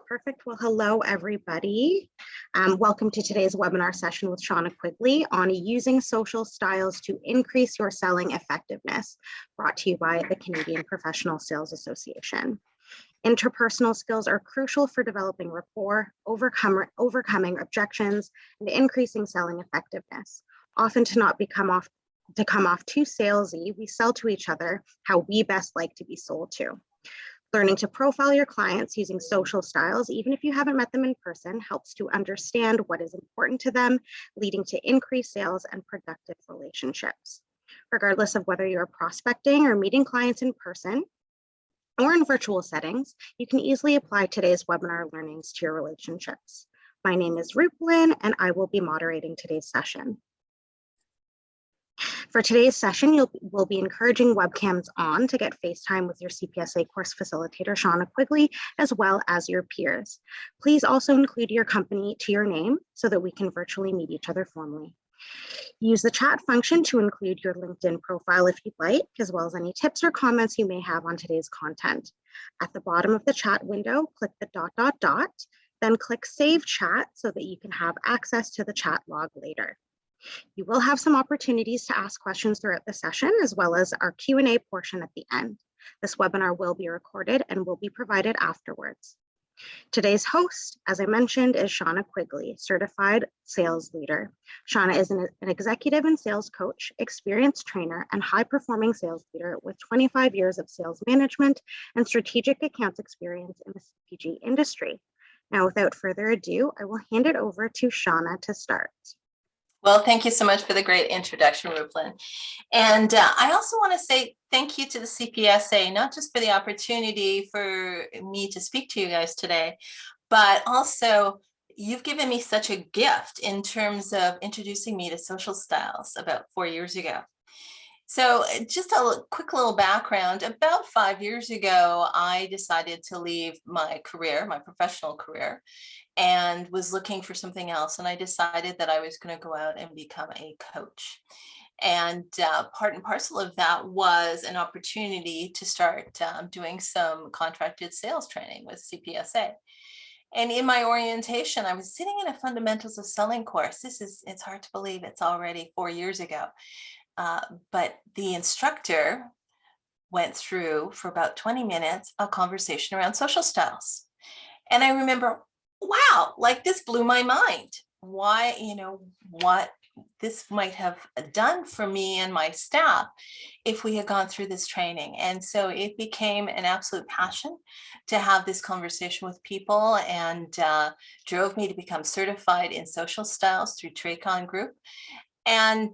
Perfect. Well, hello, everybody. Welcome to today's webinar session with Shauna Quigley on using social styles to increase your selling effectiveness, brought to you by the Canadian Professional Sales Association. Interpersonal skills are crucial for developing rapport, overcoming objections, and increasing selling effectiveness. Often to come off too salesy, we sell to each other how we best like to be sold to. Learning to profile your clients using social styles, even if you haven't met them in person, helps to understand what is important to them, leading to increased sales and productive relationships. Regardless of whether you're prospecting or meeting clients in person or in virtual settings, you can easily apply today's webinar learnings to your relationships. My name is Rupalyn, and I will be moderating today's session. For today's session, we'll be encouraging webcams on to get FaceTime with your CPSA course facilitator, Shauna Quigley, as well as your peers. Please also include your company to your name so that we can virtually meet each other formally. Use the chat function to include your LinkedIn profile if you'd like, as well as any tips or comments you may have on today's content. At the bottom of the chat window, click the ... then click Save Chat so that you can have access to the chat log later. You will have some opportunities to ask questions throughout the session, as well as our Q&A portion at the end. This webinar will be recorded and will be provided afterwards. Today's host, as I mentioned, is Shauna Quigley, certified sales leader. Shauna is an executive and sales coach, experienced trainer, and high-performing sales leader with 25 years of sales management and strategic accounts experience in the CPG industry. Now, without further ado, I will hand it over to Shauna to start. Well, thank you so much for the great introduction, Rupalyn. And I also want to say thank you to the CPSA, not just for the opportunity for me to speak to you guys today, but also you've given me such a gift in terms of introducing me to social styles about 4 years ago. So just a quick little background. About 5 years ago, I decided to leave my career, my professional career, and was looking for something else. And I decided that I was going to go out and become a coach. And part and parcel of that was an opportunity to start doing some contracted sales training with CPSA. And in my orientation, I was sitting in a fundamentals of selling course. It's hard to believe it's already 4 years ago. But the instructor went through for about 20 minutes a conversation around social styles. And I remember, wow, like this blew my mind. Why, what this might have done for me and my staff if we had gone through this training. And so it became an absolute passion to have this conversation with people, and drove me to become certified in social styles through Tracon Group. And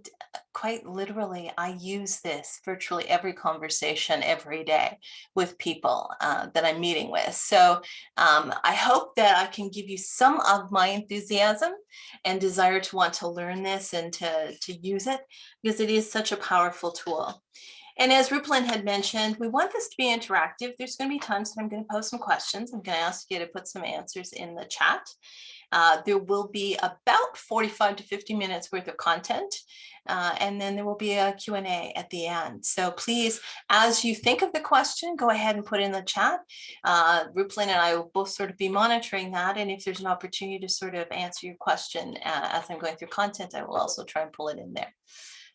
quite literally, I use this virtually every conversation every day with people that I'm meeting with. So I hope that I can give you some of my enthusiasm and desire to want to learn this and to use it, because it is such a powerful tool. And as Rupalyn had mentioned, we want this to be interactive. There's going to be times that I'm going to post some questions. I'm going to ask you to put some answers in the chat. There will be about 45 to 50 minutes worth of content, and then there will be a Q&A at the end. So please, as you think of the question, go ahead and put in the chat. Rupalyn and I will both sort of be monitoring that, and if there's an opportunity to sort of answer your question as I'm going through content, I will also try and pull it in there.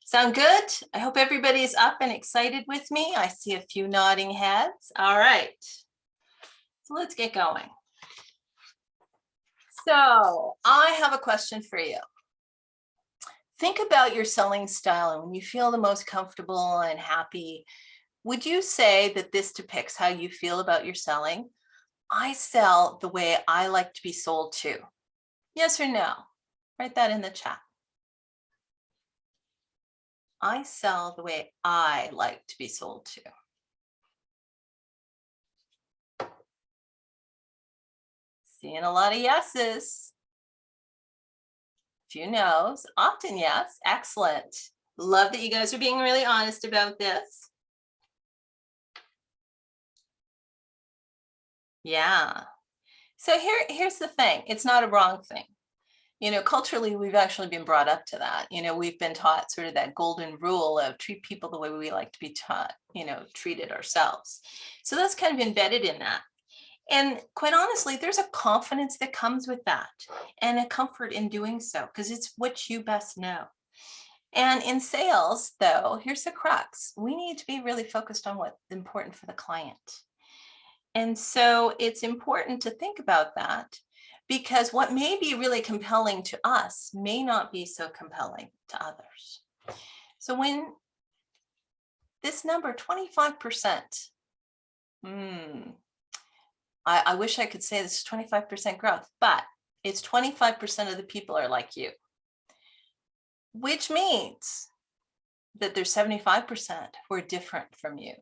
Sound good? I hope everybody's up and excited with me. I see a few nodding heads. All right, so let's get going. So I have a question for you. Think about your selling style, and when you feel the most comfortable and happy, would you say that this depicts how you feel about your selling? I sell the way I like to be sold to. Yes or no? Write that in the chat. I sell the way I like to be sold to. Seeing a lot of yeses. Few no's, often yes. Excellent. Love that you guys are being really honest about this. Yeah. So here's the thing. It's not a wrong thing. Culturally, we've actually been brought up to that. We've been taught sort of that golden rule of treat people the way we like to be taught, treated ourselves. So that's kind of embedded in that. And quite honestly, there's a confidence that comes with that and a comfort in doing so because it's what you best know. And in sales, though, here's the crux. We need to be really focused on what's important for the client. And so it's important to think about that because what may be really compelling to us may not be so compelling to others. So when this number, 25%, I wish I could say this is 25% growth, but it's 25% of the people are like you, which means that there's 75% who are different from you.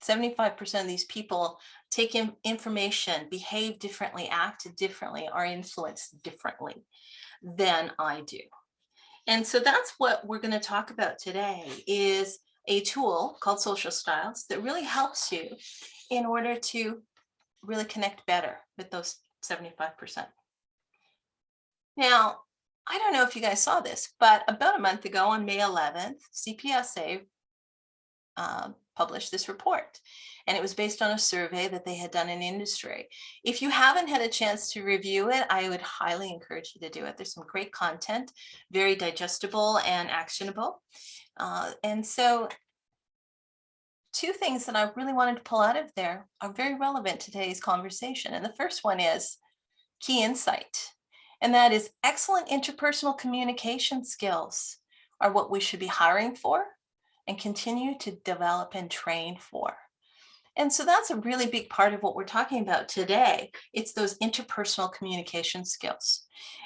75% of these people take in information, behave differently, act differently, are influenced differently than I do. And so that's what we're going to talk about today is a tool called Social Styles that really helps you in order to really connect better with those 75%. Now, I don't know if you guys saw this, but about a month ago on May 11th, CPSA published this report, and it was based on a survey that they had done in industry. If you haven't had a chance to review it, I would highly encourage you to do it. There's some great content, very digestible and actionable. And so two things that I really wanted to pull out of there are very relevant to today's conversation. And the first one is key insight, and that is excellent interpersonal communication skills are what we should be hiring for and continue to develop and train for. And so that's a really big part of what we're talking about today. It's those interpersonal communication skills.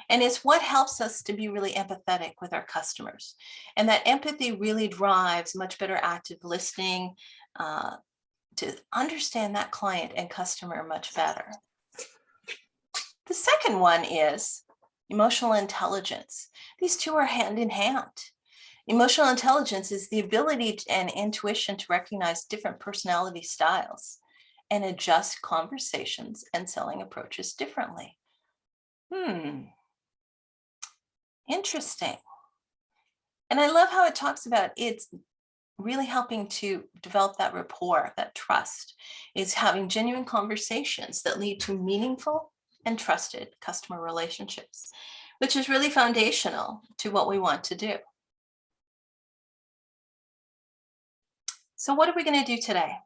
And it's what helps us to be really empathetic with our customers. And that empathy really drives much better active listening to understand that client and customer much better. The second one is emotional intelligence. These two are hand in hand. Emotional intelligence is the ability and intuition to recognize different personality styles and adjust conversations and selling approaches differently. Interesting. And I love how it talks about it's really helping to develop that rapport, that trust. It's having genuine conversations that lead to meaningful and trusted customer relationships, which is really foundational to what we want to do. So what are we going to do today?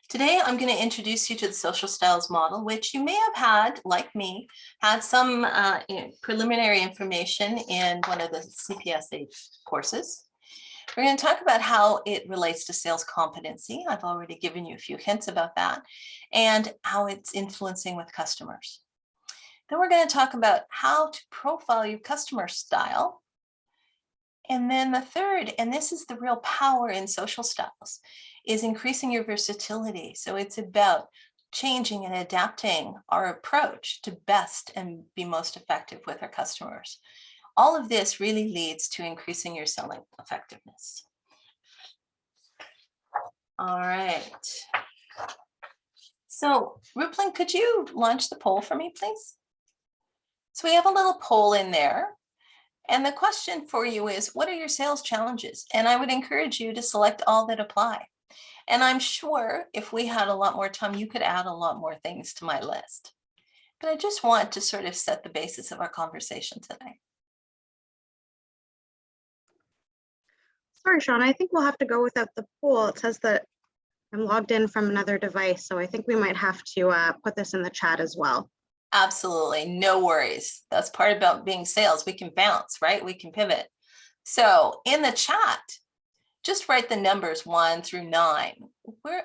Today, I'm going to introduce you to the social styles model, which you may have had, like me, had some preliminary information in one of the CPSA courses. We're going to talk about how it relates to sales competency. I've already given you a few hints about that, and how it's influencing with customers. Then we're going to talk about how to profile your customer style. And then the third, and this is the real power in social styles, is increasing your versatility. So it's about changing and adapting our approach to best and be most effective with our customers. All of this really leads to increasing your selling effectiveness. All right. So Rupling, could you launch the poll for me, please? So we have a little poll in there. And the question for you is, what are your sales challenges? And I would encourage you to select all that apply. And I'm sure if we had a lot more time, you could add a lot more things to my list. But I just want to sort of set the basis of our conversation today. Sorry, Sean, I think we'll have to go without the poll. It says that I'm logged in from another device, so I think we might have to put this in the chat as well. Absolutely, no worries. That's part about being sales. We can bounce, right? We can pivot. So in the chat, just write the numbers 1 through 9.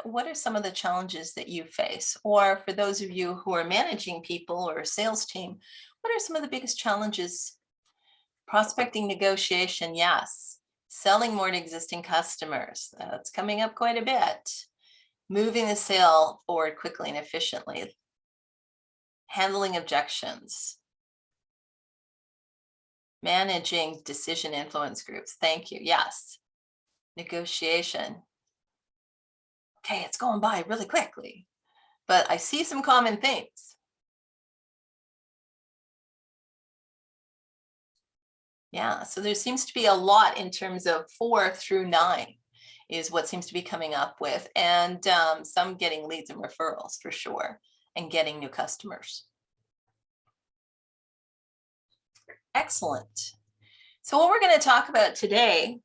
What are some of the challenges that you face? Or for those of you who are managing people or a sales team, what are some of the biggest challenges? Prospecting, negotiation, yes. Selling more to existing customers, that's coming up quite a bit. Moving the sale forward quickly and efficiently. Handling objections. Managing decision influence groups. Thank you. Yes. Negotiation. Okay, it's going by really quickly, but I see some common themes. Yeah, so there seems to be a lot in terms of 4 through 9 is what seems to be coming up with, and some getting leads and referrals for sure, and getting new customers. Excellent. So what we're going to talk about today,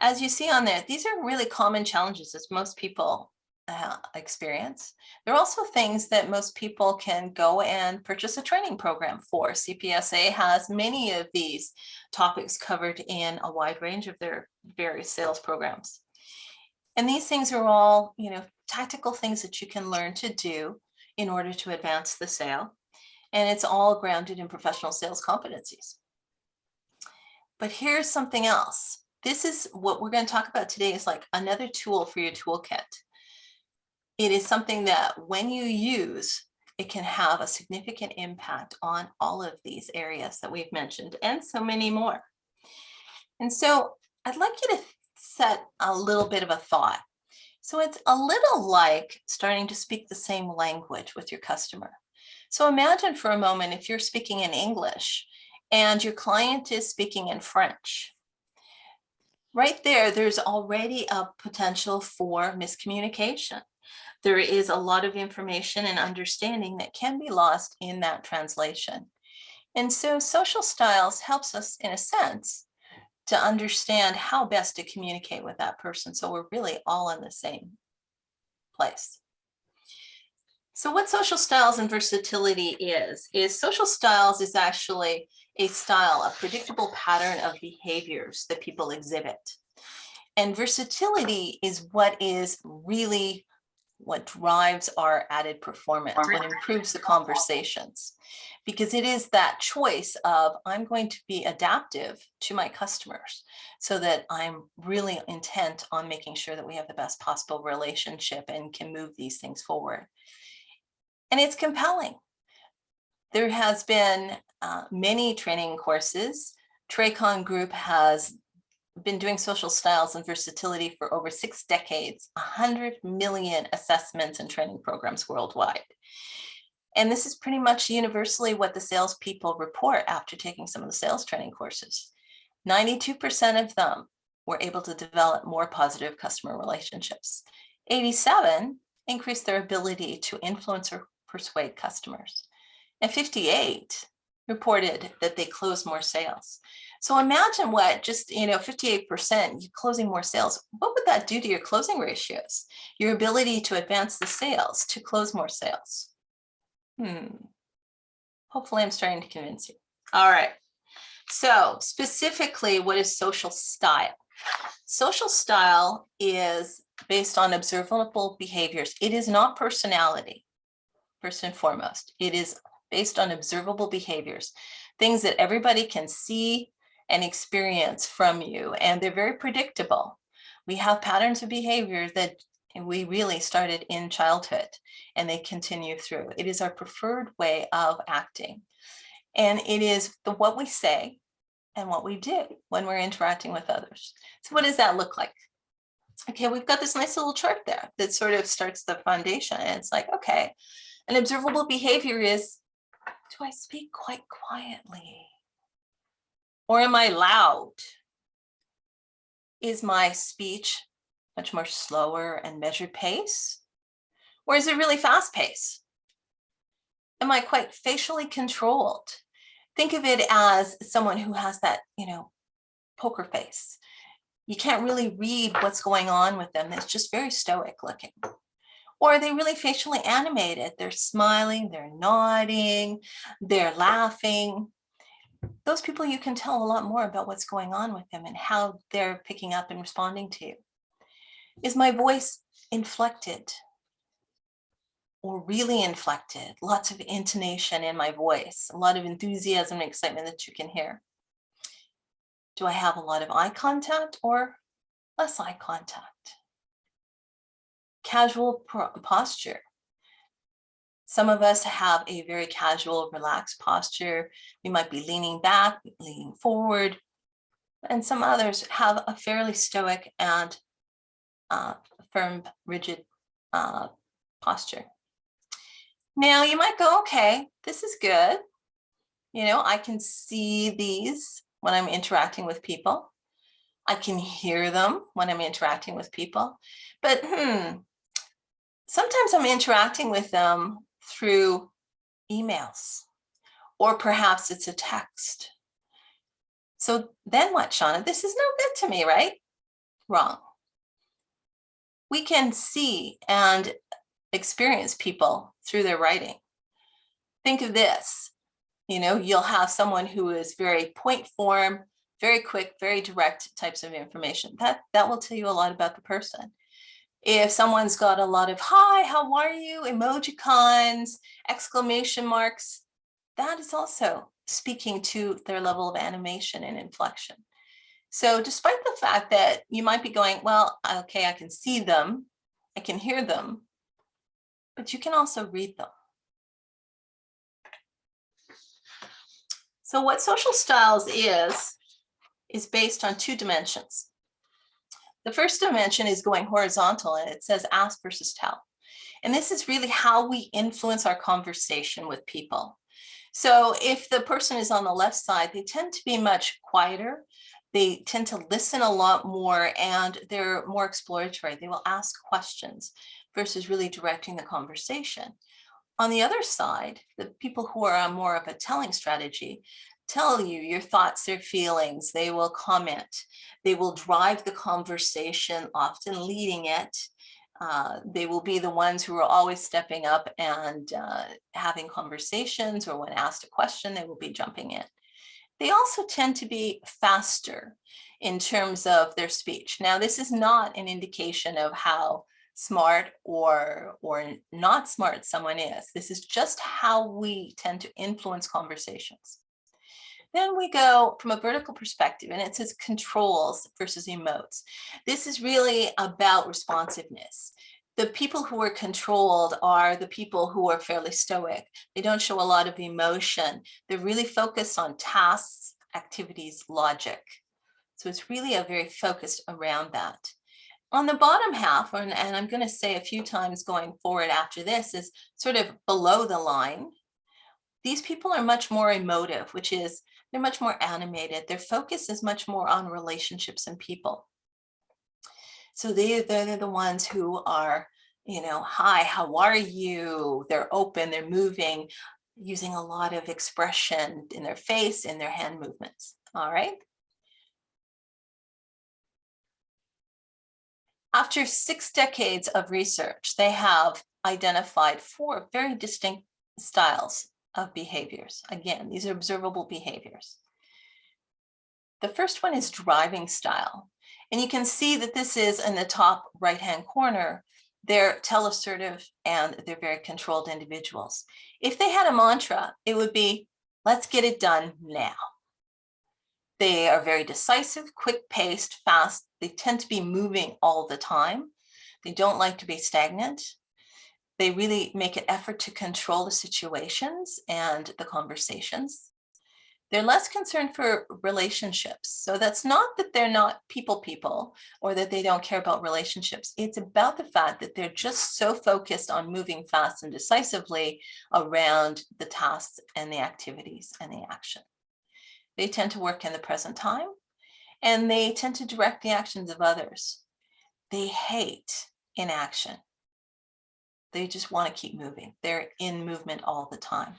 as you see on there, these are really common challenges that most people experience. They're also things that most people can go and purchase a training program for. CPSA has many of these topics covered in a wide range of their various sales programs. And these things are all, tactical things that you can learn to do in order to advance the sale. And it's all grounded in professional sales competencies. But here's something else. This is what we're going to talk about today, is like another tool for your toolkit. It is something that when you use, it can have a significant impact on all of these areas that we've mentioned and so many more. And so I'd like you to set a little bit of a thought. So it's a little like starting to speak the same language with your customer. So imagine for a moment if you're speaking in English and your client is speaking in French. Right there, there's already a potential for miscommunication. There is a lot of information and understanding that can be lost in that translation. And so social styles helps us, in a sense, to understand how best to communicate with that person. So we're really all in the same place. So what social styles and versatility is social styles is actually a style, a predictable pattern of behaviors that people exhibit. And versatility is what drives our added performance, what improves the conversations, because it is that choice of I'm going to be adaptive to my customers so that I'm really intent on making sure that we have the best possible relationship and can move these things forward. And it's compelling. There has been many training courses. Traycon Group has been doing social styles and versatility for over 6 decades, 100 million assessments and training programs worldwide. And this is pretty much universally what the salespeople report after taking some of the sales training courses. 92% of them were able to develop more positive customer relationships. 87 increased their ability to influence or persuade customers. And 58 reported that they closed more sales. So imagine what just, 58% closing more sales, what would that do to your closing ratios? Your ability to advance the sales, to close more sales. Hopefully I'm starting to convince you. All right. So specifically, what is social style? Social style is based on observable behaviors. It is not personality, first and foremost. It is based on observable behaviors, things that everybody can see and experience from you, and they're very predictable. We have patterns of behavior that we really started in childhood and they continue through. It is our preferred way of acting. And it is what we say and what we do when we're interacting with others. So what does that look like? Okay, we've got this nice little chart there that sort of starts the foundation. And it's like, okay, an observable behavior is, do I speak quite quietly? Or am I loud? Is my speech much more slower and measured pace? Or is it really fast pace? Am I quite facially controlled? Think of it as someone who has that, poker face. You can't really read what's going on with them. It's just very stoic looking. Or are they really facially animated? They're smiling, they're nodding, they're laughing. Those people, you can tell a lot more about what's going on with them and how they're picking up and responding to you. Is my voice inflected or really inflected? Lots of intonation in my voice, a lot of enthusiasm and excitement that you can hear. Do I have a lot of eye contact or less eye contact? Casual posture. Some of us have a very casual, relaxed posture. We might be leaning back, leaning forward, and some others have a fairly stoic and firm, rigid posture. Now you might go, okay, this is good. I can see these when I'm interacting with people. I can hear them when I'm interacting with people. But Sometimes I'm interacting with them through emails, or perhaps it's a text. So then what, Shauna? This is no good to me, right? Wrong. We can see and experience people through their writing. Think of this, you'll have someone who is very point form, very quick, very direct types of information. That will tell you a lot about the person. If someone's got a lot of hi, how are you, emojicons, exclamation marks, that is also speaking to their level of animation and inflection. So despite the fact that you might be going, well, okay, I can see them, I can hear them, but you can also read them. So what social styles is based on 2 dimensions. The first dimension is going horizontal, and it says ask versus tell. And this is really how we influence our conversation with people. So if the person is on the left side, they tend to be much quieter. They tend to listen a lot more, and they're more exploratory. They will ask questions versus really directing the conversation. On the other side, the people who are on more of a telling strategy tell you your thoughts, their feelings. They will comment. They will drive the conversation, often leading it. They will be the ones who are always stepping up and having conversations, or when asked a question, they will be jumping in. They also tend to be faster in terms of their speech. Now, this is not an indication of how smart or not smart someone is. This is just how we tend to influence conversations. Then we go from a vertical perspective, and it says controls versus emotes. This is really about responsiveness. The people who are controlled are the people who are fairly stoic. They don't show a lot of emotion. They're really focused on tasks, activities, logic. So it's really a very focused around that. On the bottom half, and I'm going to say a few times going forward after this, is sort of below the line. These people are much more emotive, which is they're much more animated. Their focus is much more on relationships and people. So they're the ones who are, hi, how are you? They're open, they're moving, using a lot of expression in their face, in their hand movements. All right. After 6 decades of research, they have identified 4 very distinct styles of behaviors. Again, these are observable behaviors. The first one is driving style. And you can see that this is in the top right-hand corner. They're tell-assertive and they're very controlled individuals. If they had a mantra, it would be, let's get it done now. They are very decisive, quick-paced, fast. They tend to be moving all the time. They don't like to be stagnant. They really make an effort to control the situations and the conversations. They're less concerned for relationships. So that's not that they're not people or that they don't care about relationships. It's about the fact that they're just so focused on moving fast and decisively around the tasks and the activities and the action. They tend to work in the present time, and they tend to direct the actions of others. They hate inaction. They just want to keep moving. They're in movement all the time.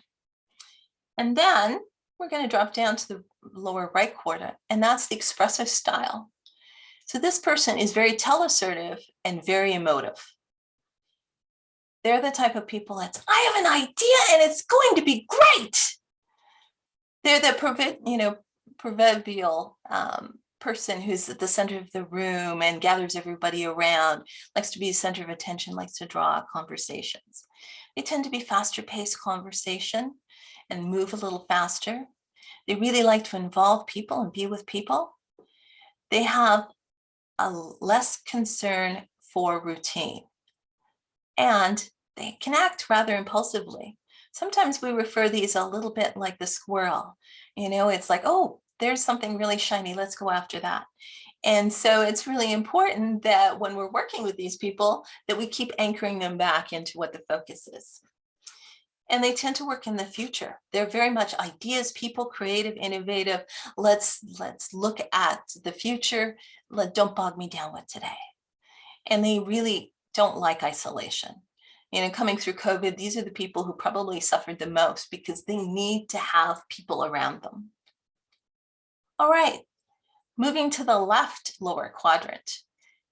And then we're going to drop down to the lower right quarter, and that's the expressive style. So this person is very tell-assertive and very emotive. They're the type of people that's, I have an idea and it's going to be great. They're the proverbial person who's at the center of the room and gathers everybody around, likes to be a center of attention, likes to draw conversations. They tend to be faster paced conversation and move a little faster. They really like to involve people and be with people. They have a less concern for routine, and they can act rather impulsively. Sometimes we refer these a little bit like the squirrel. It's like, oh, there's something really shiny, let's go after that. And so it's really important that when we're working with these people, that we keep anchoring them back into what the focus is. And they tend to work in the future. They're very much ideas people, creative, innovative. Let's look at the future. Don't bog me down with today. And they really don't like isolation. Coming through COVID, these are the people who probably suffered the most because they need to have people around them. All right, moving to the left lower quadrant,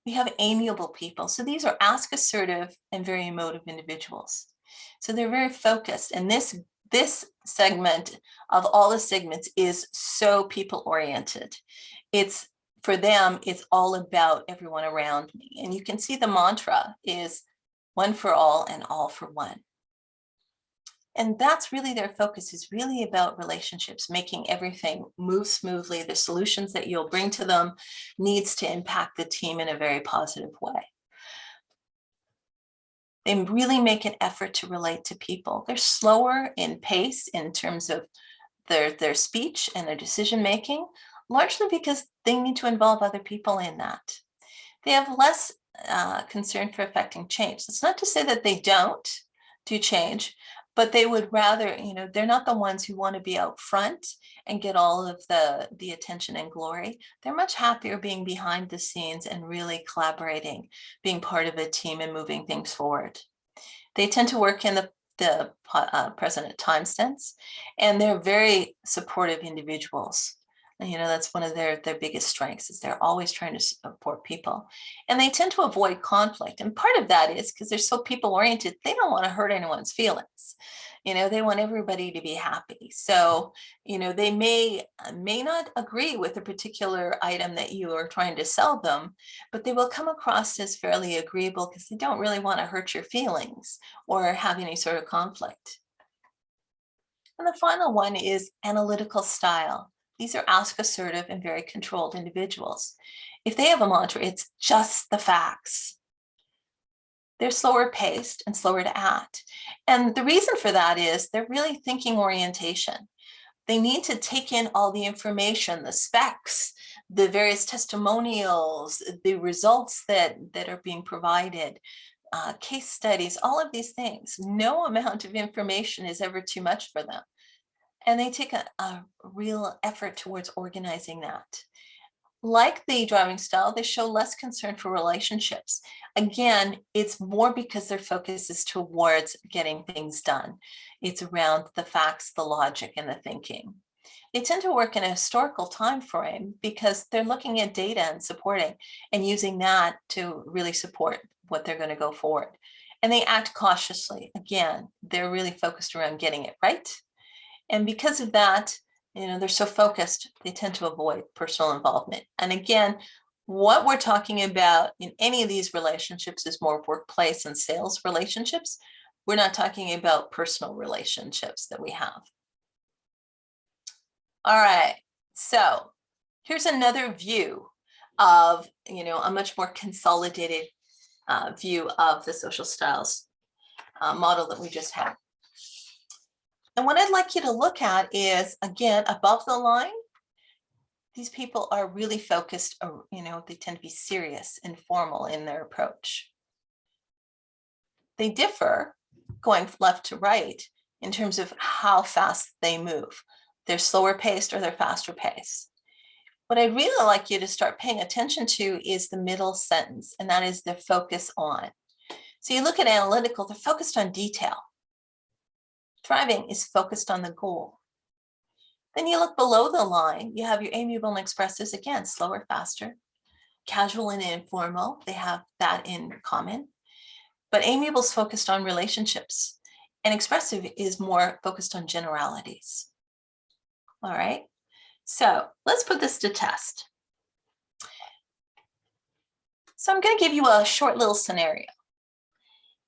we have amiable people. So these are ask assertive and very emotive individuals. So they're very focused. And this segment of all the segments is so people oriented. For them, it's all about everyone around me. And you can see the mantra is one for all and all for one. And that's really their focus, is really about relationships, making everything move smoothly. The solutions that you'll bring to them needs to impact the team in a very positive way. They really make an effort to relate to people. They're slower in pace in terms of their speech and their decision making, largely because they need to involve other people in that. They have less concern for affecting change. That's not to say that they don't do change, but they would rather, they're not the ones who want to be out front and get all of the attention and glory. They're much happier being behind the scenes and really collaborating, being part of a team and moving things forward. They tend to work in the present time sense, and they're very supportive individuals. That's one of their biggest strengths, is they're always trying to support people. And they tend to avoid conflict. And part of that is because they're so people oriented, they don't want to hurt anyone's feelings. They want everybody to be happy. So, they may not agree with a particular item that you are trying to sell them, but they will come across as fairly agreeable because they don't really want to hurt your feelings or have any sort of conflict. And the final one is analytical style. These are ask assertive and very controlled individuals. If they have a mantra, it's just the facts. They're slower paced and slower to act. And the reason for that is they're really thinking orientation. They need to take in all the information, the specs, the various testimonials, the results that are being provided, case studies, all of these things. No amount of information is ever too much for them. And they take a real effort towards organizing that. Like the driving style, they show less concern for relationships. Again, it's more because their focus is towards getting things done. It's around the facts, the logic, and the thinking. They tend to work in a historical time frame because they're looking at data and supporting and using that to really support what they're going to go forward. And they act cautiously. Again, they're really focused around getting it right. And because of that, they're so focused, they tend to avoid personal involvement. And again, what we're talking about in any of these relationships is more workplace and sales relationships. We're not talking about personal relationships that we have. All right, so here's another view of, a much more consolidated view of the social styles model that we just had. And what I'd like you to look at is, again, above the line, these people are really focused, they tend to be serious and formal in their approach. They differ going left to right in terms of how fast they move. They're slower paced or they're faster paced. What I'd really like you to start paying attention to is the middle sentence, and that is the focus on. So you look at analytical, they're focused on detail. Thriving is focused on the goal. Then you look below the line, you have your amiable and expressives, again, slower, faster, casual and informal. They have that in common. But amiable is focused on relationships, and expressive is more focused on generalities. All right, so let's put this to test. So I'm going to give you a short little scenario.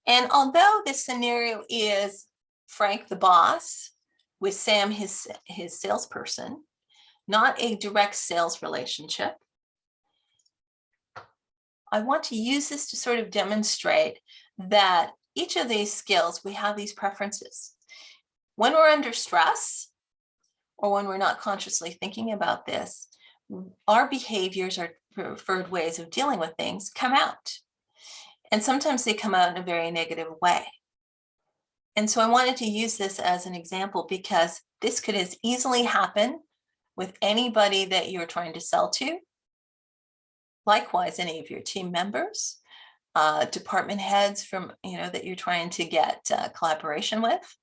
And although this scenario is Frank, the boss, with Sam, his salesperson, not a direct sales relationship, I want to use this to sort of demonstrate that each of these skills, we have these preferences. When we're under stress, or when we're not consciously thinking about this, our behaviors or preferred ways of dealing with things come out. And sometimes they come out in a very negative way. And so I wanted to use this as an example because this could as easily happen with anybody that you're trying to sell to. Likewise, any of your team members, department heads from, that you're trying to get collaboration with.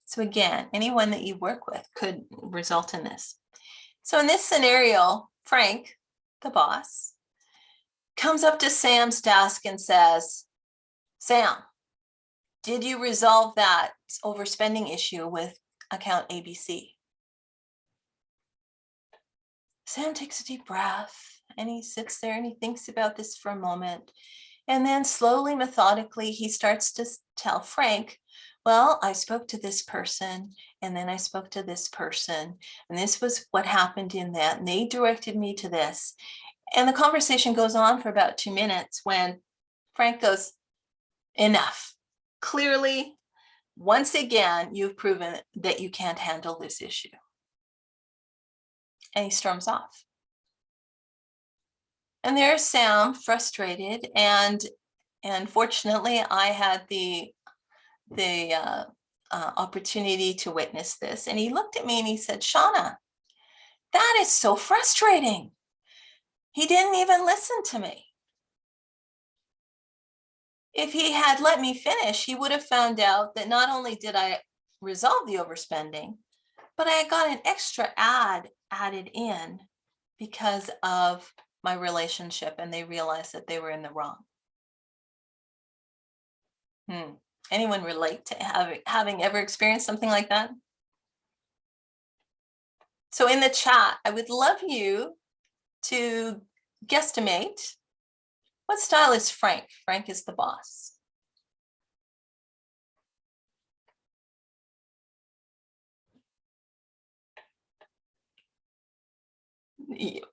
So again, anyone that you work with could result in this. So in this scenario, Frank, the boss, comes up to Sam's desk and says, Sam, did you resolve that overspending issue with account ABC? Sam takes a deep breath and he sits there and he thinks about this for a moment. And then slowly, methodically, he starts to tell Frank, well, I spoke to this person and then I spoke to this person and this was what happened in that. And they directed me to this. And the conversation goes on for about 2 minutes when Frank goes, enough. Clearly, once again, you've proven that you can't handle this issue. And he storms off. And there's Sam, frustrated, and fortunately, I had the opportunity to witness this. And he looked at me and he said, Shauna, that is so frustrating. He didn't even listen to me. If he had let me finish, he would have found out that not only did I resolve the overspending, but I got an extra ad added in because of my relationship, and they realized that they were in the wrong. Anyone relate to having ever experienced something like that? So in the chat, I would love you to guesstimate, what style is Frank? Frank is the boss.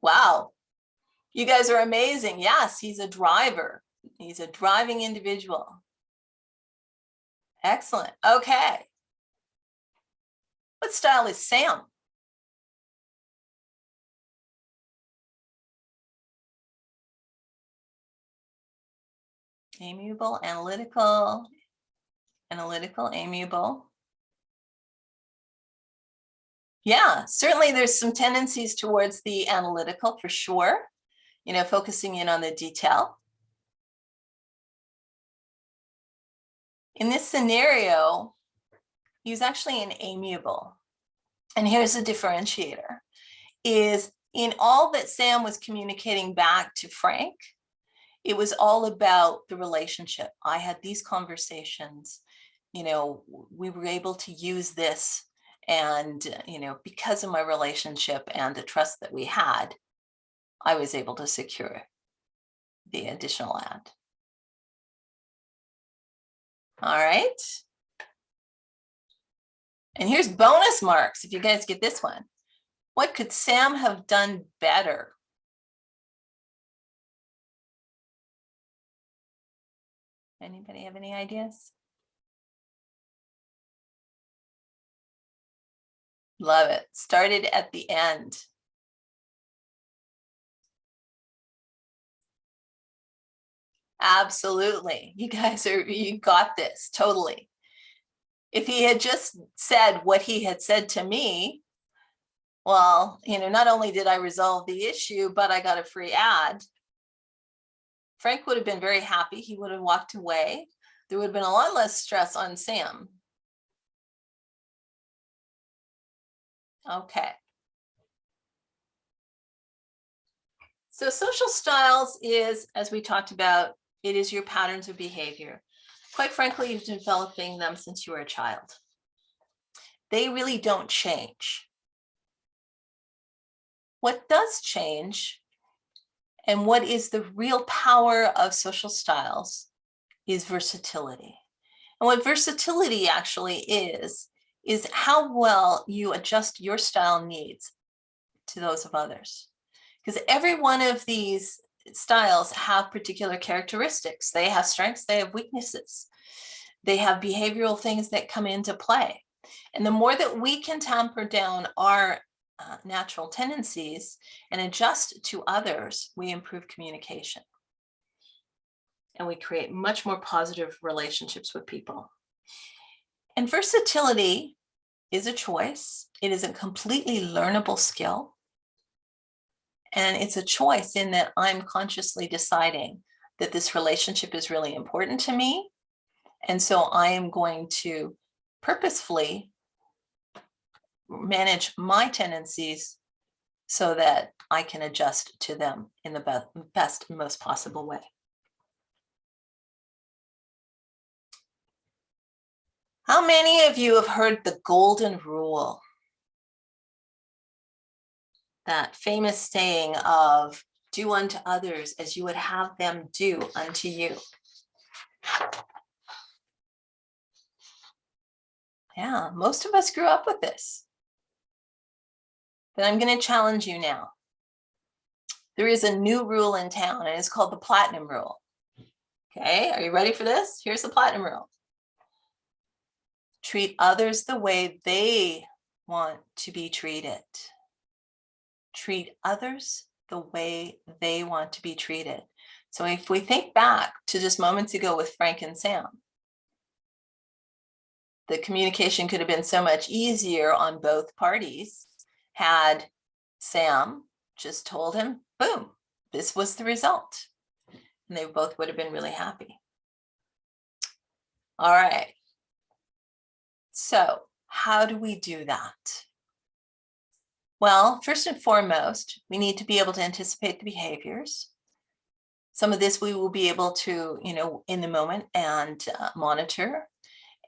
Wow, you guys are amazing. Yes, he's a driver. He's a driving individual. Excellent. Okay. What style is Sam? Amiable, analytical, amiable. Yeah, certainly there's some tendencies towards the analytical for sure, focusing in on the detail. In this scenario, he was actually an amiable. And here's the differentiator, is in all that Sam was communicating back to Frank, it was all about the relationship. I had these conversations, we were able to use this, and, because of my relationship and the trust that we had, I was able to secure the additional ad. All right. And here's bonus marks if you guys get this one. What could Sam have done better? Anybody have any ideas? Love it. Started at the end. Absolutely. You guys you got this totally. If he had just said what he had said to me, well, not only did I resolve the issue, but I got a free ad. Frank would have been very happy. He would have walked away. There would have been a lot less stress on Sam. Okay. So social styles is, as we talked about, it is your patterns of behavior. Quite frankly, you've been developing them since you were a child. They really don't change. What does change, and what is the real power of social styles, is versatility. And what versatility actually is how well you adjust your style needs to those of others. Because every one of these styles have particular characteristics. They have strengths, they have weaknesses. They have behavioral things that come into play. And the more that we can tamper down our natural tendencies and adjust to others, we improve communication. And we create much more positive relationships with people. And versatility is a choice. It is a completely learnable skill. And it's a choice in that I'm consciously deciding that this relationship is really important to me. And so I am going to purposefully manage my tendencies so that I can adjust to them in the best, most possible way. How many of you have heard the golden rule? That famous saying of do unto others as you would have them do unto you. Yeah, most of us grew up with this. But I'm going to challenge you now. There is a new rule in town, and it's called the platinum rule. Okay, are you ready for this? Here's the platinum rule. Treat others the way they want to be treated. Treat others the way they want to be treated. So if we think back to just moments ago with Frank and Sam, the communication could have been so much easier on both parties had Sam just told him, boom, this was the result. And they both would have been really happy. All right. So how do we do that? Well, first and foremost, we need to be able to anticipate the behaviors. Some of this we will be able to, in the moment and monitor.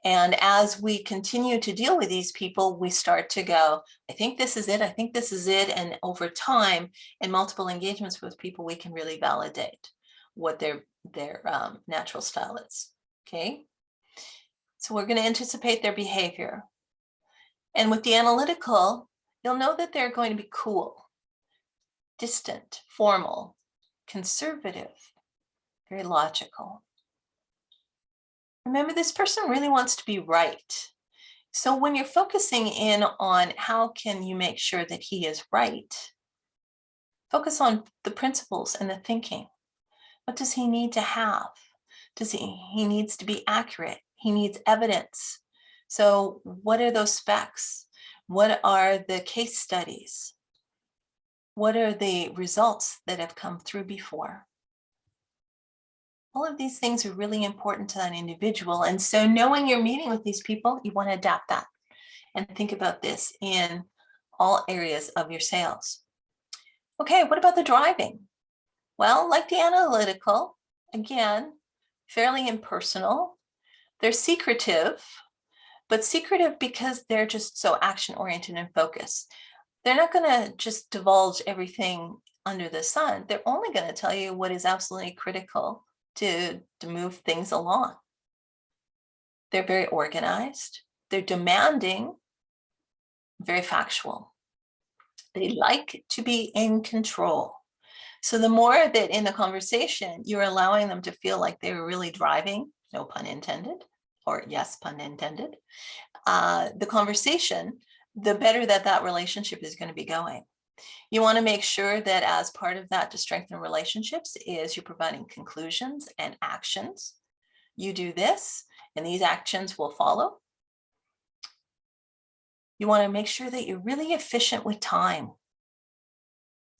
And as we continue to deal with these people, we start to go, I think this is it. I think this is it. And over time, in multiple engagements with people, we can really validate what their natural style is. Okay. So we're going to anticipate their behavior. And with the analytical, you'll know that they're going to be cool, distant, formal, conservative, very logical. Remember, this person really wants to be right. So when you're focusing in on how can you make sure that he is right, focus on the principles and the thinking. What does he need to have? He needs to be accurate. He needs evidence. So what are those specs? What are the case studies? What are the results that have come through before? All of these things are really important to that individual. And so knowing you're meeting with these people, you want to adapt that and think about this in all areas of your sales. Okay, what about the driving? Well, like the analytical, again, fairly impersonal. They're secretive, but secretive because they're just so action-oriented and focused. They're not going to just divulge everything under the sun. They're only going to tell you what is absolutely critical to move things along. They're very organized. They're demanding, very factual. They like to be in control. So the more that in the conversation, you're allowing them to feel like they're really driving, no pun intended, or yes, pun intended, the conversation, the better that relationship is going to be going. You want to make sure that as part of that to strengthen relationships is you're providing conclusions and actions. You do this and these actions will follow. You want to make sure that you're really efficient with time.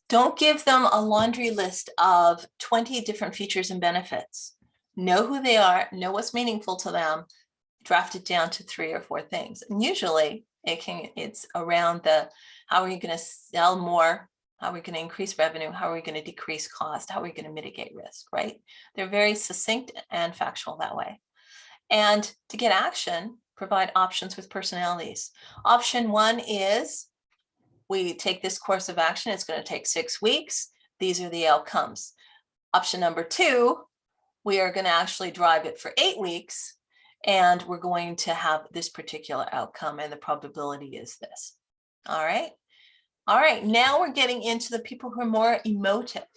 Don't give them a laundry list of 20 different features and benefits. Know who they are, know what's meaningful to them, draft it down to 3 or 4 things. And usually it's around how are you going to sell more? How are we going to increase revenue? How are we going to decrease cost? How are we going to mitigate risk, right? They're very succinct and factual that way. And to get action, provide options with personalities. Option 1 is we take this course of action. It's going to take 6 weeks. These are the outcomes. Option number 2, we are going to actually drive it for 8 weeks. And we're going to have this particular outcome and the probability is this. All right. All right. Now we're getting into the people who are more emotive.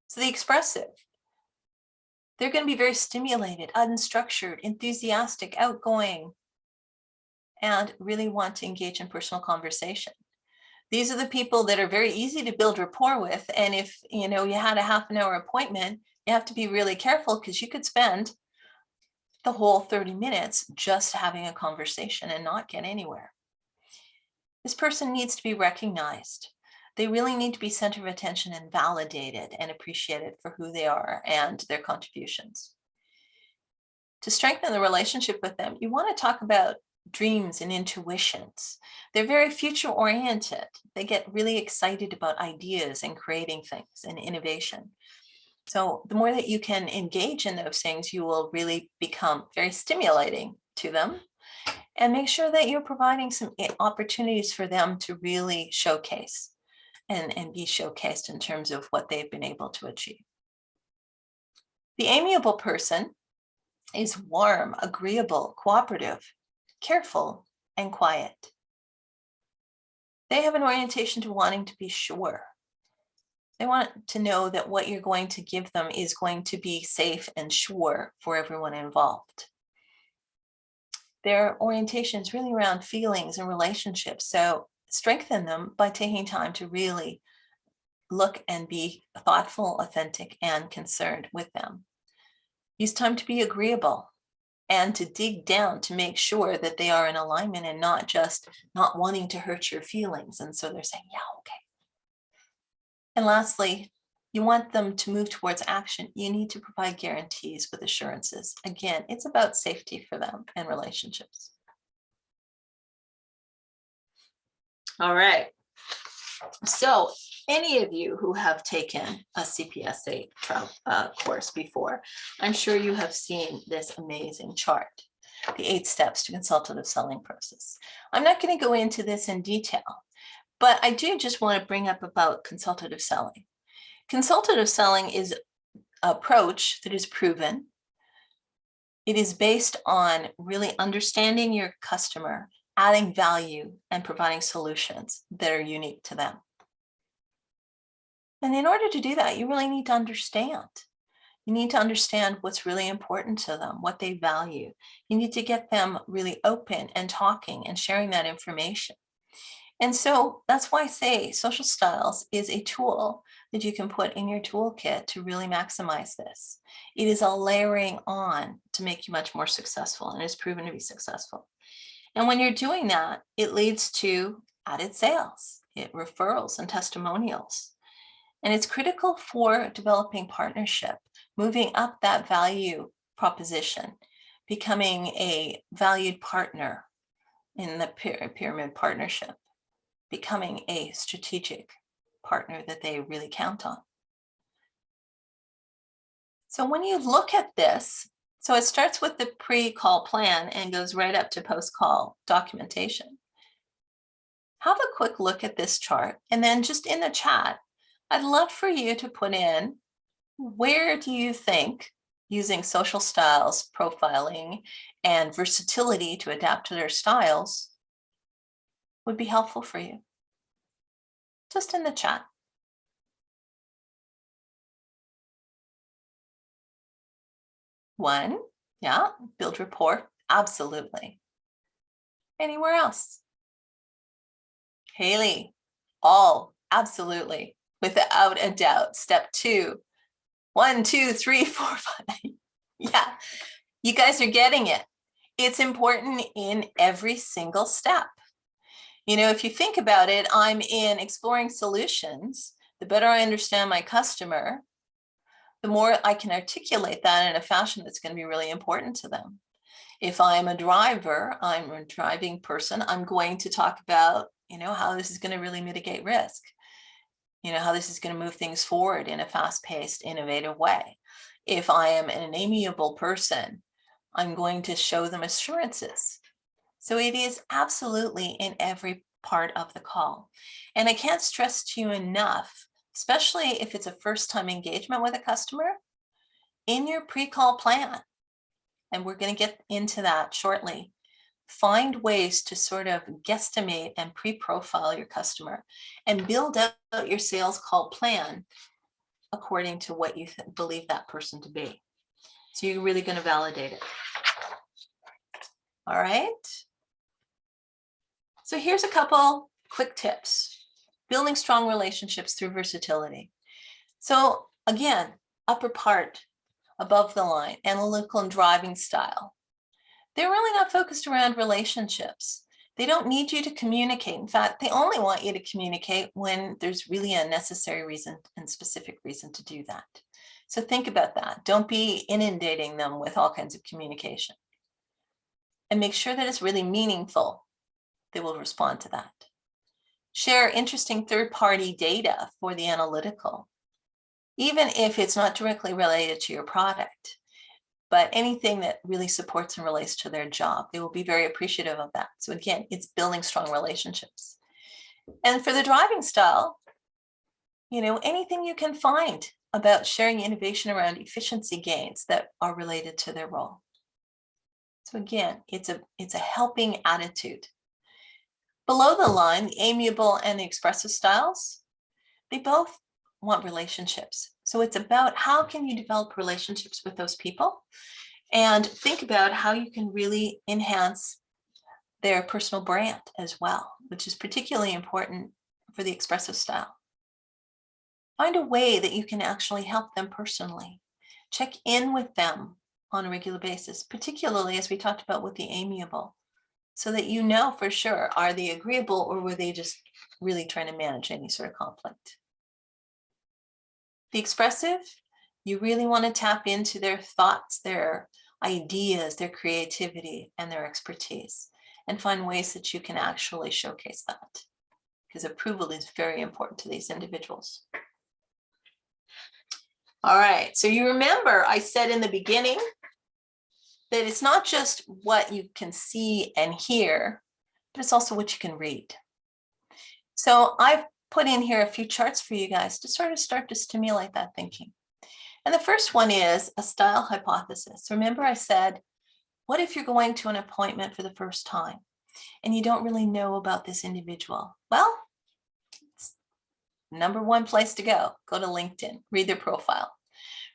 So the expressive, they're going to be very stimulated, unstructured, enthusiastic, outgoing, and really want to engage in personal conversation. These are the people that are very easy to build rapport with. And if you had a half an hour appointment, you have to be really careful because you could spend the whole 30 minutes just having a conversation and not get anywhere. This person needs to be recognized. They really need to be center of attention and validated and appreciated for who they are and their contributions. To strengthen the relationship with them, you want to talk about dreams and intuitions. They're very future oriented. They get really excited about ideas and creating things and innovation. So the more that you can engage in those things, you will really become very stimulating to them, and make sure that you're providing some opportunities for them to really showcase and be showcased in terms of what they've been able to achieve. The amiable person is warm, agreeable, cooperative, careful, and quiet. They have an orientation to wanting to be sure. They want to know that what you're going to give them is going to be safe and sure for everyone involved. Their orientation is really around feelings and relationships. So strengthen them by taking time to really look and be thoughtful, authentic, and concerned with them. Use time to be agreeable and to dig down to make sure that they are in alignment and not just not wanting to hurt your feelings. And so they're saying, yeah, okay. And lastly, you want them to move towards action. You need to provide guarantees with assurances. Again, it's about safety for them and relationships. All right. So any of you who have taken a CPSA course before, I'm sure you have seen this amazing chart, the 8 steps to consultative selling process. I'm not going to go into this in detail, but I do just want to bring up about consultative selling. Consultative selling is an approach that is proven. It is based on really understanding your customer, adding value, and providing solutions that are unique to them. And in order to do that, you really need to understand. You need to understand what's really important to them, what they value. You need to get them really open and talking and sharing that information. And so that's why I say social styles is a tool that you can put in your toolkit to really maximize this. It is a layering on to make you much more successful, and it's proven to be successful. And when you're doing that, it leads to added sales, referrals and testimonials. And it's critical for developing partnership, moving up that value proposition, becoming a valued partner in the pyramid partnership, becoming a strategic partner that they really count on. So when you look at this, so it starts with the pre-call plan and goes right up to post-call documentation. Have a quick look at this chart, and then just in the chat, I'd love for you to put in, where do you think using social styles, profiling, and versatility to adapt to their styles would be helpful for you? Just in the chat. One, yeah, build rapport, absolutely. Anywhere else? Haley, all, absolutely, without a doubt. Step 2, 1, 2, 3, 4, 5. Yeah, you guys are getting it. It's important in every single step. You know, if you think about it, I'm in exploring solutions. The better I understand my customer, the more I can articulate that in a fashion that's going to be really important to them. If I'm a driver, I'm a driving person, I'm going to talk about, you know, how this is going to really mitigate risk. You know, how this is going to move things forward in a fast-paced, innovative way. If I am an amiable person, I'm going to show them assurances. So it is absolutely in every part of the call. And I can't stress to you enough, especially if it's a first-time engagement with a customer, in your pre-call plan, and we're going to get into that shortly, find ways to sort of guesstimate and pre-profile your customer and build out your sales call plan according to what you believe that person to be. So you're really going to validate it. All right. So here's a couple quick tips. Building strong relationships through versatility. So again, upper part, above the line, analytical and driving style. They're really not focused around relationships. They don't need you to communicate. In fact, they only want you to communicate when there's really a necessary reason and specific reason to do that. So think about that. Don't be inundating them with all kinds of communication. And make sure that it's really meaningful. They will respond to that. Share interesting third-party data for the analytical, even if it's not directly related to your product, but anything that really supports and relates to their job. They will be very appreciative of that. So again, it's building strong relationships. And for the driving style, anything you can find about sharing innovation around efficiency gains that are related to their role. So again, it's a helping attitude. Below the line, the amiable and the expressive styles, they both want relationships. So it's about how can you develop relationships with those people and think about how you can really enhance their personal brand as well, which is particularly important for the expressive style. Find a way that you can actually help them personally. Check in with them on a regular basis, particularly as we talked about with the amiable, so that you know for sure, are they agreeable or were they just really trying to manage any sort of conflict? The expressive, you really want to tap into their thoughts, their ideas, their creativity, and their expertise, and find ways that you can actually showcase that, because approval is very important to these individuals. All right, so you remember I said in the beginning that it's not just what you can see and hear, but it's also what you can read. So I've put in here a few charts for you guys to sort of start to stimulate that thinking. And the first one is a style hypothesis. Remember I said, what if you're going to an appointment for the first time and you don't really know about this individual? Well, it's number one place to go. Go to LinkedIn, read their profile,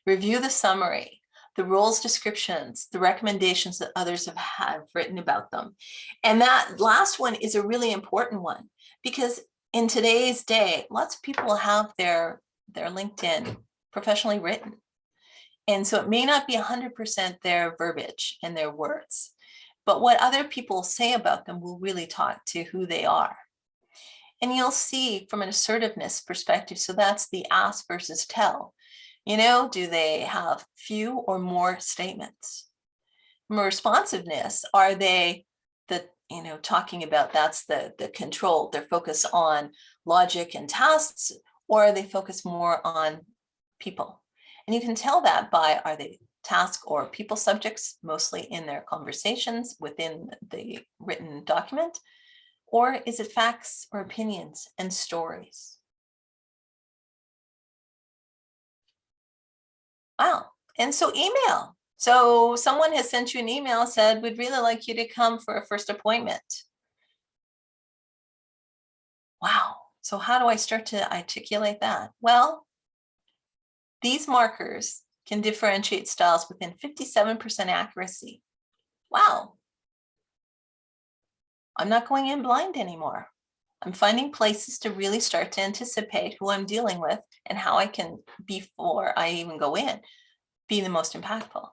review the summary, the roles descriptions, the recommendations that others have written about them. And that last one is a really important one, because in today's day, lots of people have their LinkedIn professionally written. And so it may not be 100% their verbiage and their words, but what other people say about them will really talk to who they are. And you'll see from an assertiveness perspective, so that's the ask versus tell. Do they have few or more statements? From a responsiveness, are they talking about that's the control, they're focused on logic and tasks, or are they focused more on people? And you can tell that by, are they task or people subjects, mostly in their conversations within the written document, or is it facts or opinions and stories? Wow. And so email. So someone has sent you an email, said, we'd really like you to come for a first appointment. Wow. So how do I start to articulate that? Well, these markers can differentiate styles within 57% accuracy. Wow. I'm not going in blind anymore. I'm finding places to really start to anticipate who I'm dealing with and how I can, before I even go in, be the most impactful.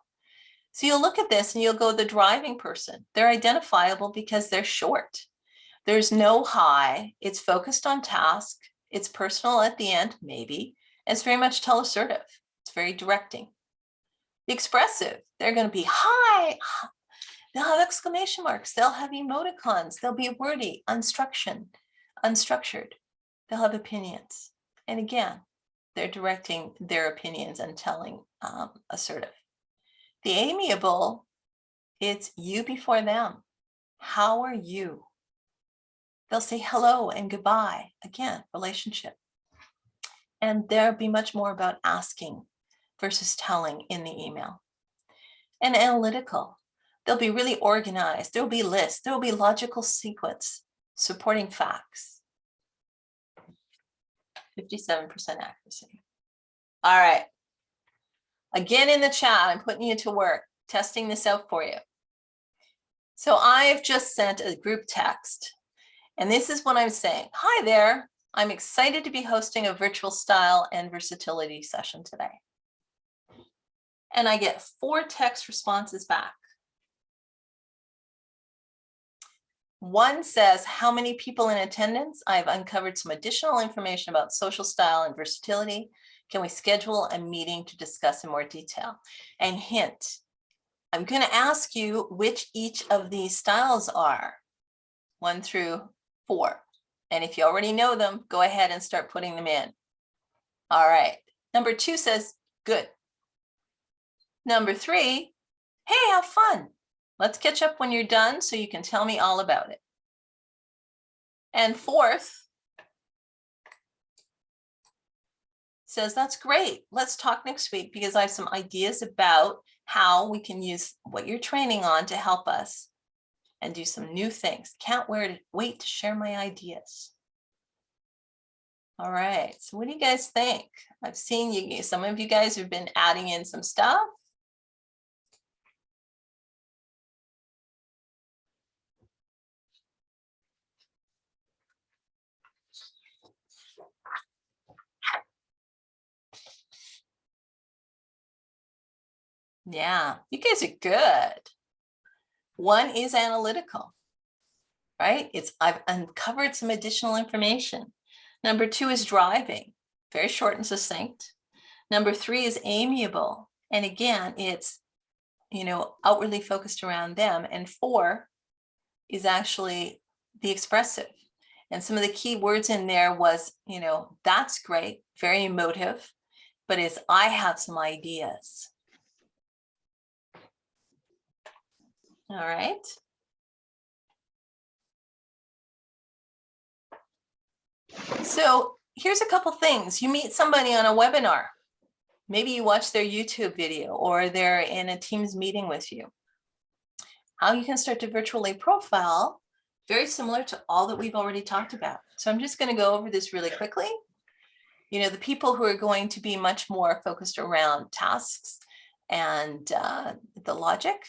So you'll look at this and you'll go, the driving person. They're identifiable because they're short. There's no high. It's focused on task. It's personal at the end, maybe. And it's very much tell-assertive. It's very directing. The expressive, they're going to be high. They'll have exclamation marks. They'll have emoticons. They'll be wordy, unstructured. They'll have opinions. And again, they're directing their opinions and telling assertive. The amiable, it's you before them. How are you? They'll say hello and goodbye. Again, relationship. And there'll be much more about asking versus telling in the email. And analytical, they'll be really organized. There'll be lists. There'll be logical sequence supporting facts. 57% accuracy. All right. Again, in the chat, I'm putting you to work, testing this out for you. So I've just sent a group text, and this is what I'm saying. Hi there. I'm excited to be hosting a virtual style and versatility session today. And I get 4 text responses back. One says, how many people in attendance? I've uncovered some additional information about social style and versatility. Can we schedule a meeting to discuss in more detail? And hint, I'm going to ask you which each of these styles are, 1 through 4. And if you already know them, go ahead and start putting them in. All right. Number 2 says, good. Number 3, hey, have fun. Let's catch up when you're done so you can tell me all about it. And 4th says, that's great. Let's talk next week because I have some ideas about how we can use what you're training on to help us and do some new things. Can't wait to share my ideas. All right, so what do you guys think? I've seen you, some of you guys have been adding in some stuff. Yeah, you guys are good. 1 is analytical, right? I've uncovered some additional information. Number 2 is driving, very short and succinct. Number 3 is amiable. And again, it's, outwardly focused around them. And 4 is actually the expressive. And some of the key words in there was, that's great, very emotive, but it's, I have some ideas. All right. So here's a couple things. You meet somebody on a webinar. Maybe you watch their YouTube video or they're in a Teams meeting with you. How you can start to virtually profile, very similar to all that we've already talked about. So I'm just going to go over this really quickly. The people who are going to be much more focused around tasks and the logic,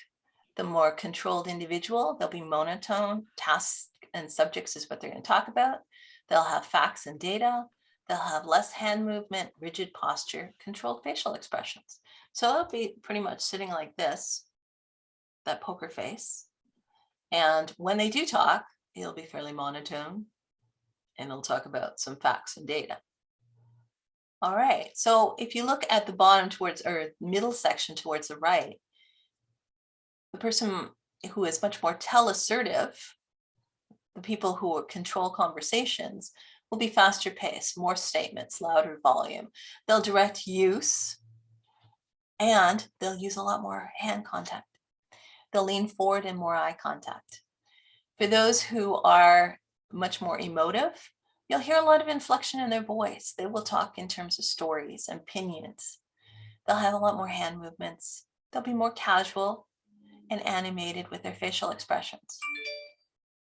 the more controlled individual, they'll be monotone. Tasks and subjects is what they're going to talk about. They'll have facts and data. They'll have less hand movement, rigid posture, controlled facial expressions. So they'll be pretty much sitting like this, that poker face. And when they do talk, it'll be fairly monotone and they'll talk about some facts and data. All right, so if you look at the bottom towards, or middle section towards the right, the person who is much more teleassertive, the people who control conversations, will be faster paced, more statements, louder volume. They'll direct use and they'll use a lot more hand contact. They'll lean forward and more eye contact. For those who are much more emotive, you'll hear a lot of inflection in their voice. They will talk in terms of stories and opinions. They'll have a lot more hand movements. They'll be more casual and animated with their facial expressions.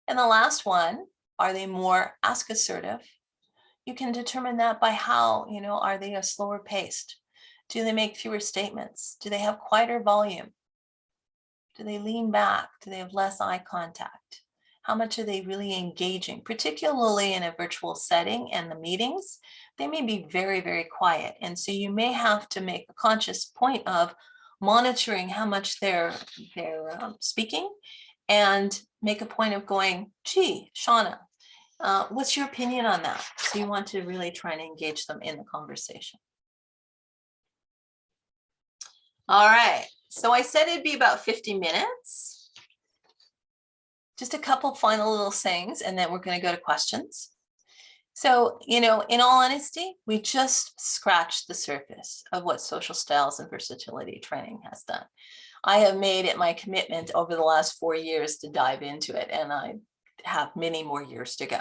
And the last one, are they more ask assertive? You can determine that by how, are they a slower paced? Do they make fewer statements? Do they have quieter volume? Do they lean back? Do they have less eye contact? How much are they really engaging, particularly in a virtual setting and the meetings? They may be very, very quiet. And so you may have to make a conscious point of monitoring how much they're speaking and make a point of going, gee, Shauna, what's your opinion on that? So you want to really try and engage them in the conversation. All right, so I said it'd be about 50 minutes. Just a couple final little things, and then we're going to go to questions. So, in all honesty, we just scratched the surface of what social styles and versatility training has done. I have made it my commitment over the last 4 years to dive into it, and I have many more years to go.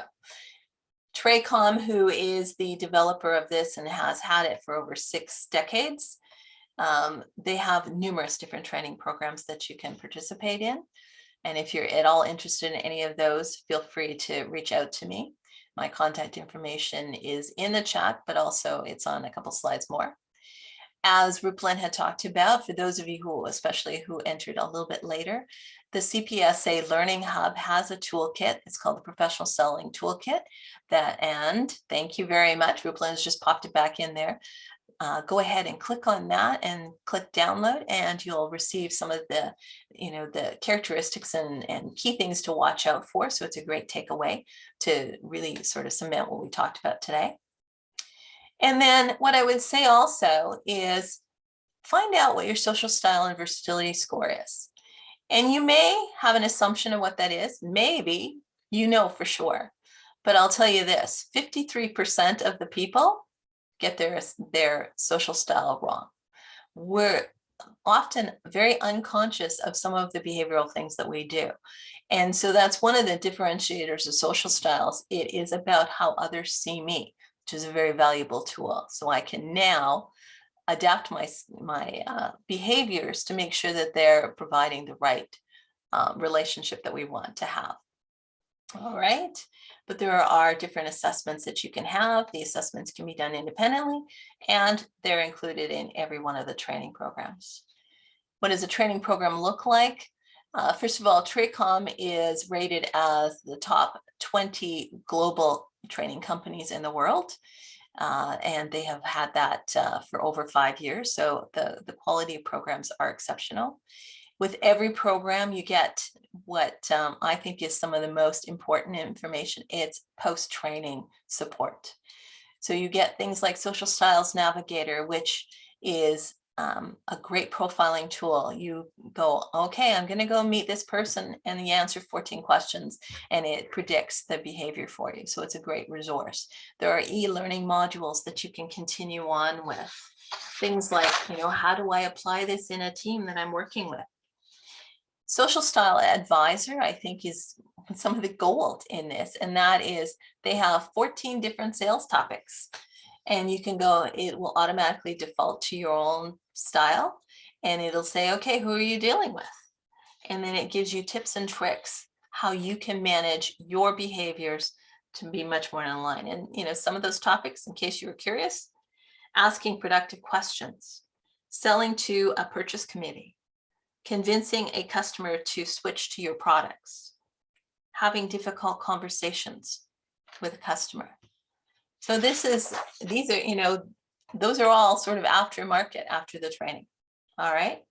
Traycom, who is the developer of this and has had it for over 6 decades, they have numerous different training programs that you can participate in. And if you're at all interested in any of those, feel free to reach out to me. My contact information is in the chat, but also it's on a couple slides more. As Ruplan had talked about, for those of you who, especially who entered a little bit later, the CPSA Learning Hub has a toolkit. It's called the Professional Selling Toolkit. And thank you very much. Ruplan has just popped it back in there. go ahead and click on that and click download, and you'll receive some of the, the characteristics and key things to watch out for. So it's a great takeaway to really sort of cement what we talked about today. And then what I would say also is find out what your social style and versatility score is. And you may have an assumption of what that is. Maybe you know for sure. But I'll tell you this, 53% of the people get their social style wrong. We're often very unconscious of some of the behavioral things that we do. And so that's one of the differentiators of social styles. It is about how others see me, which is a very valuable tool. So I can now adapt my behaviors to make sure that they're providing the right relationship that we want to have. All right, but there are different assessments that you can have. The assessments can be done independently, and they're included in every one of the training programs. What does a training program look like? First of all, Traycom is rated as the top 20 global training companies in the world. And they have had that for over 5 years. So the quality of programs are exceptional. With every program, you get what I think is some of the most important information. It's post-training support. So you get things like Social Styles Navigator, which is a great profiling tool. You go, okay, I'm going to go meet this person, and you answer 14 questions, and it predicts the behavior for you. So it's a great resource. There are e-learning modules that you can continue on with. Things like, how do I apply this in a team that I'm working with? Social Style Advisor, I think, is some of the gold in this, and that is they have 14 different sales topics. And you can go, it will automatically default to your own style, and it'll say, okay, who are you dealing with? And then it gives you tips and tricks how you can manage your behaviors to be much more in line. And some of those topics, in case you were curious: asking productive questions, selling to a purchase committee, convincing a customer to switch to your products, having difficult conversations with a customer. So these are, those are all sort of aftermarket after the training. All right.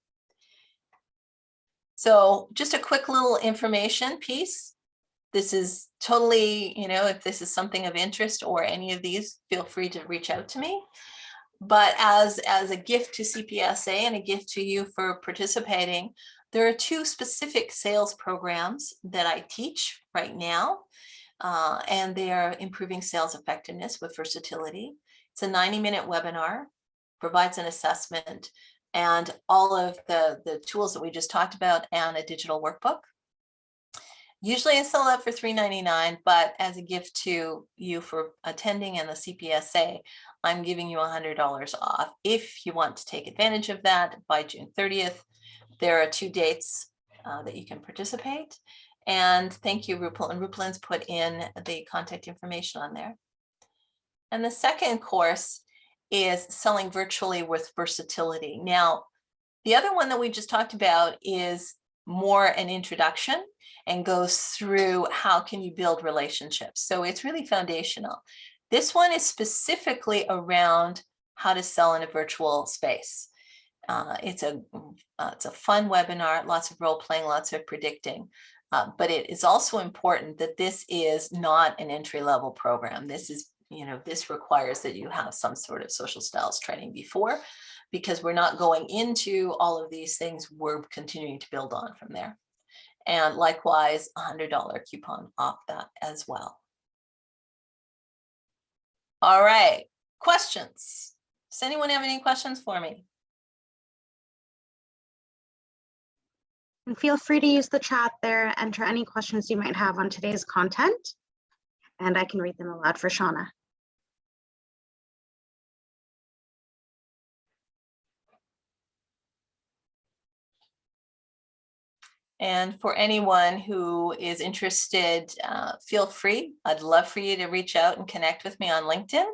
So just a quick little information piece. This is totally, if this is something of interest or any of these, feel free to reach out to me. But as a gift to CPSA and a gift to you for participating, there are 2 specific sales programs that I teach right now. And they are improving sales effectiveness with versatility. It's a 90-minute webinar, provides an assessment, and all of the tools that we just talked about, and a digital workbook. Usually I sell that for $3.99, but as a gift to you for attending and the CPSA, I'm giving you $100 off. If you want to take advantage of that by June 30th, there are 2 dates that you can participate. And thank you, Rupal. And Rupalin's put in the contact information on there. And the second course is selling virtually with versatility. Now, the other one that we just talked about is more an introduction and goes through how can you build relationships. So it's really foundational. This one is specifically around how to sell in a virtual space. It's a fun webinar, lots of role playing, lots of predicting. But it is also important that this is not an entry-level program. This is, this requires that you have some sort of social styles training before, because we're not going into all of these things. We're continuing to build on from there. And likewise, $100 coupon off that as well. All right, questions. Does anyone have any questions for me? And feel free to use the chat there, enter any questions you might have on today's content, and I can read them aloud for Shauna. And for anyone who is interested, feel free. I'd love for you to reach out and connect with me on LinkedIn.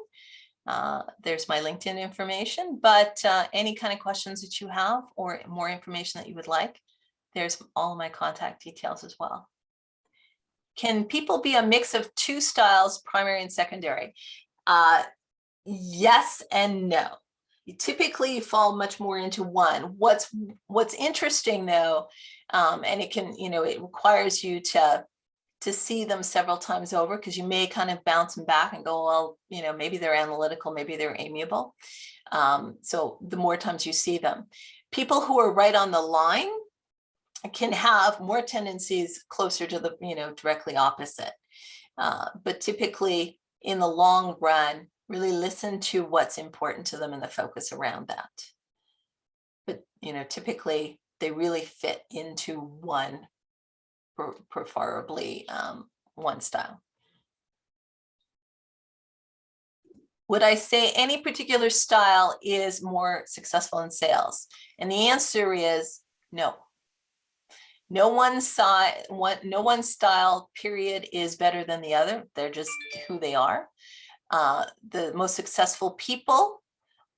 There's my LinkedIn information, but any kind of questions that you have or more information that you would like, there's all of my contact details as well. Can people be a mix of 2 styles, primary and secondary? Yes and no. You typically fall much more into one. What's interesting though, and it can, it requires you to see them several times over, because you may kind of bounce them back and go, well, maybe they're analytical, maybe they're amiable. So the more times you see them, people who are right on the line can have more tendencies closer to the, directly opposite. But typically in the long run, really listen to what's important to them and the focus around that. But, typically they really fit into one, preferably one style. Would I say any particular style is more successful in sales? And the answer is no. No one style period is better than the other. They're just who they are. The most successful people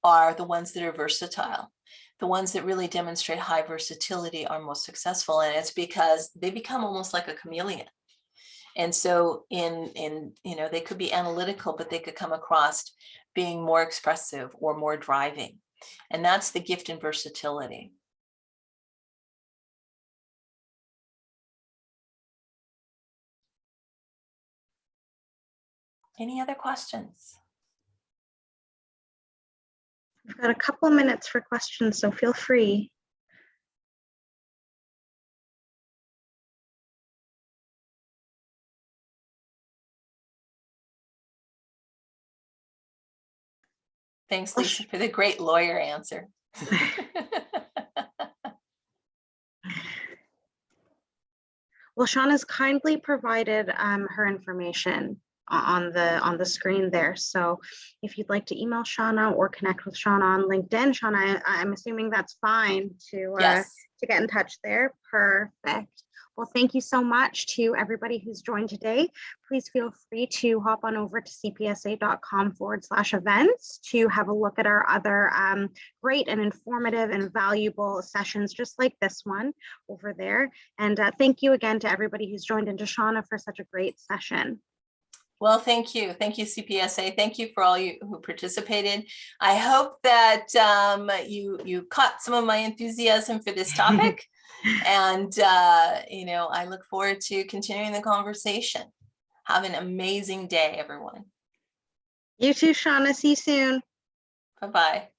are the ones that are versatile. The ones that really demonstrate high versatility are most successful, and it's because they become almost like a chameleon. And so they could be analytical, but they could come across being more expressive or more driving. And that's the gift and versatility. Any other questions? We've got a couple minutes for questions, so feel free. Thanks, Lisa, for the great lawyer answer. Well, Shauna's kindly provided her information on the screen there. So if you'd like to email Shauna or connect with Shauna on LinkedIn, Shauna, I'm assuming that's fine to Yes. To get in touch there. Perfect. Well, thank you so much to everybody who's joined today. Please feel free to hop on over to cpsa.com/events to have a look at our other great and informative and valuable sessions just like this one over there. And thank you again to everybody who's joined, and to Shauna for such a great session. Well, thank you. Thank you, CPSA. Thank you for all you who participated. I hope that you caught some of my enthusiasm for this topic. And, I look forward to continuing the conversation. Have an amazing day, everyone. You too, Shauna. See you soon. Bye-bye.